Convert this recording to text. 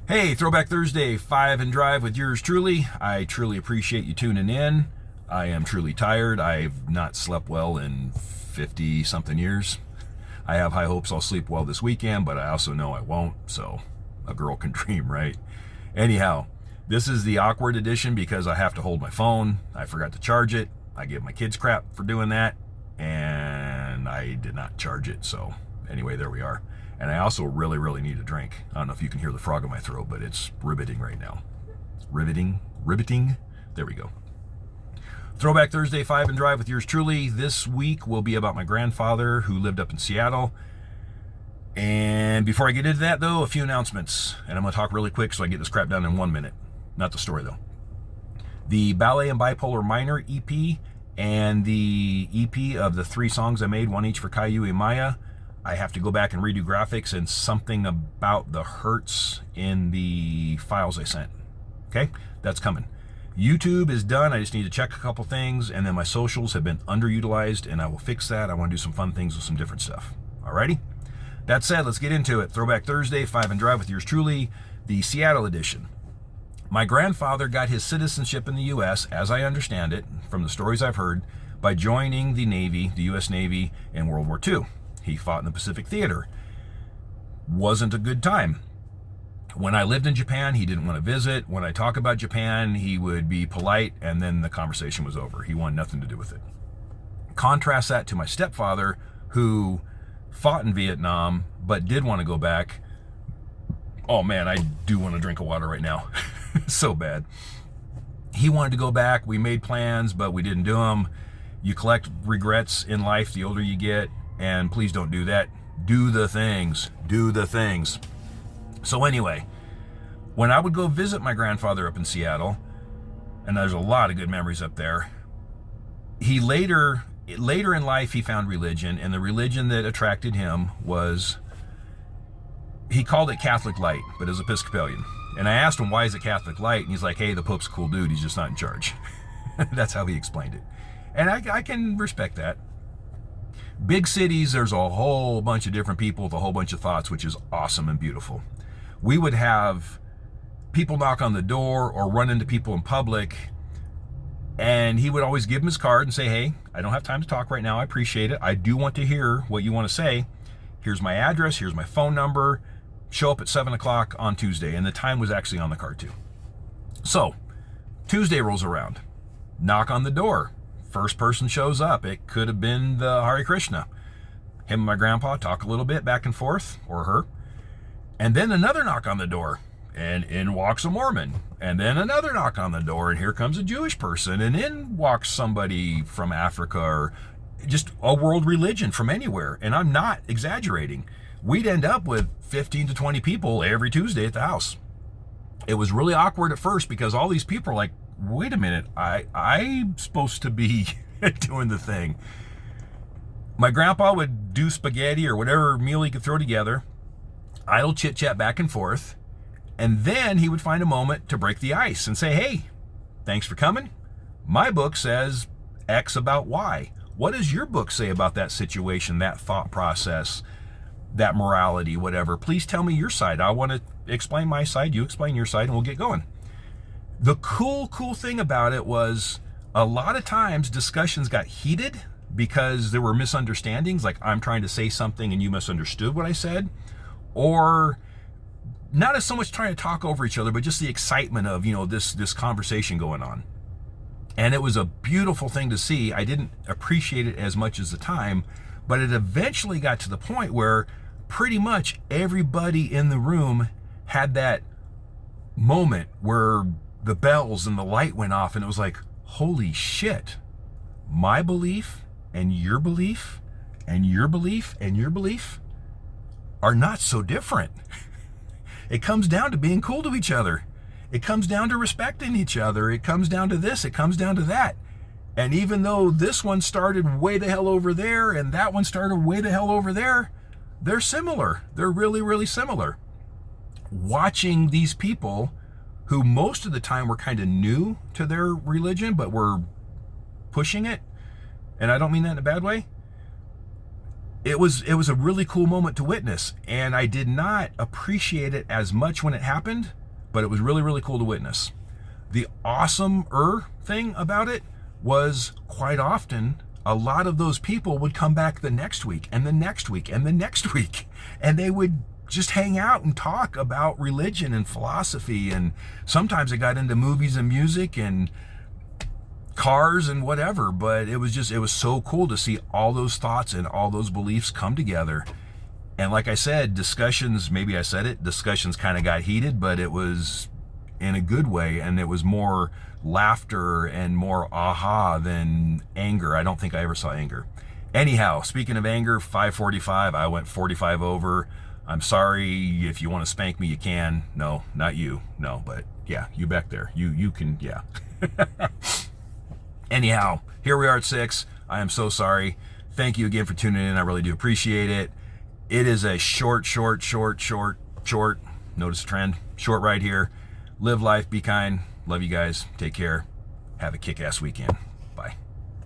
Hey, Throwback Thursday, 5 and Drive with yours truly. I truly appreciate you tuning in. I am truly tired. I've not slept well in 50 something years. I have high hopes I'll sleep well this weekend, but I also know I won't, so a girl can dream, right? Anyhow, this is the awkward edition because I have to hold my phone. I forgot to charge it. I give my kids crap for doing that, and I did not charge it, so anyway, there we are. And I also really need a drink. I don't know if you can hear the frog in my throat, but it's riveting right now. Riveting. There we go. Throwback Thursday, 5 and Drive with yours truly. This week will be about my grandfather who lived up in Seattle. And before I get into that, though, a few announcements. And I'm going to talk really quick so I get this crap done in 1 minute. Not the story, though. The Ballet and Bipolar Minor EP and the EP of the 3 songs I made, one each for Caillou and Maya. I have to go back and redo graphics and something about the hertz in the files I sent. Okay, that's coming. YouTube is done. I just need to check a couple things, and then my socials have been underutilized, and I will fix that. I want to do some fun things with some different stuff. Alrighty? That said, let's get into it. Throwback Thursday, 5 and Drive with yours truly, the Seattle edition. My grandfather got his citizenship in the U.S., as I understand it, from the stories I've heard, by joining the Navy, the U.S. Navy, in World War II. He fought in the Pacific Theater. Wasn't a good time. When I lived in Japan, he didn't want to visit. When I talk about Japan, he would be polite, and then the conversation was over. He wanted nothing to do with it. Contrast that to my stepfather, who fought in Vietnam, but did want to go back. Oh man, I do want to drink of water right now. So bad. He wanted to go back. We made plans, but we didn't do them. You collect regrets in life the older you get. And please don't do that. Do the things. Do the things. So anyway, when I would go visit my grandfather up in Seattle, and there's a lot of good memories up there, he later in life, he found religion, and the religion that attracted him was, he called it Catholic Light, but it was Episcopalian. And I asked him, why is it Catholic Light? And he's like, hey, the Pope's a cool dude. He's just not in charge. That's how he explained it. And I can respect that. Big cities, there's a whole bunch of different people with a whole bunch of thoughts, which is awesome and beautiful. We would have people knock on the door or run into people in public, and he would always give them his card and say, hey, I don't have time to talk right now. I appreciate it. I do want to hear what you want to say. Here's my address. Here's my phone number. Show up at 7 o'clock on Tuesday. And the time was actually on the card too. So Tuesday rolls around. Knock on the door. First person shows up. It could have been the Hare Krishna. Him and my grandpa talk a little bit back and forth, or her. And then another knock on the door, and in walks a Mormon. And then another knock on the door, and here comes a Jewish person. And in walks somebody from Africa, or just a world religion from anywhere. And I'm not exaggerating. We'd end up with 15 to 20 people every Tuesday at the house. It was really awkward at first because all these people are like, wait a minute, I'm supposed to be doing the thing. My grandpa would do spaghetti or whatever meal he could throw together, idle chit chat back and forth, and then he would find a moment to break the ice and say, hey, thanks for coming. My book says X about Y. What does your book say about that situation, that thought process, that morality, whatever? Please tell me your side. I want to explain my side, you explain your side, and we'll get going. The cool thing about it was a lot of times discussions got heated because there were misunderstandings, like I'm trying to say something and you misunderstood what I said, or not as so much trying to talk over each other, but just the excitement of, this conversation going on. And it was a beautiful thing to see. I didn't appreciate it as much as the time, but it eventually got to the point where pretty much everybody in the room had that moment where the bells and the light went off, and it was like, holy shit, my belief and your belief and your belief and your belief are not so different. It comes down to being cool to each other. It comes down to respecting each other. It comes down to this. It comes down to that. And even though this one started way the hell over there and that one started way the hell over there, they're similar. They're really similar. Watching these people who most of the time were kind of new to their religion, but were pushing it, and I don't mean that in a bad way, it was a really cool moment to witness, and I did not appreciate it as much when it happened, but it was really, really cool to witness. The awesome-er thing about it was quite often a lot of those people would come back the next week and the next week and the next week, and they would just hang out and talk about religion and philosophy, and sometimes it got into movies and music and cars and whatever, but it was so cool to see all those thoughts and all those beliefs come together. And like I said, discussions kind of got heated, but it was in a good way, and it was more laughter and more aha than anger. I don't think I ever saw anger. Anyhow, speaking of anger, 5:45, I went 45 over. I'm sorry. If you want to spank me, you can. No, not you. No, but yeah, you back there. You can, yeah. Anyhow, here we are at 6. I am so sorry. Thank you again for tuning in. I really do appreciate it. It is a short, notice the trend, short ride here. Live life, be kind. Love you guys. Take care. Have a kick-ass weekend. Bye.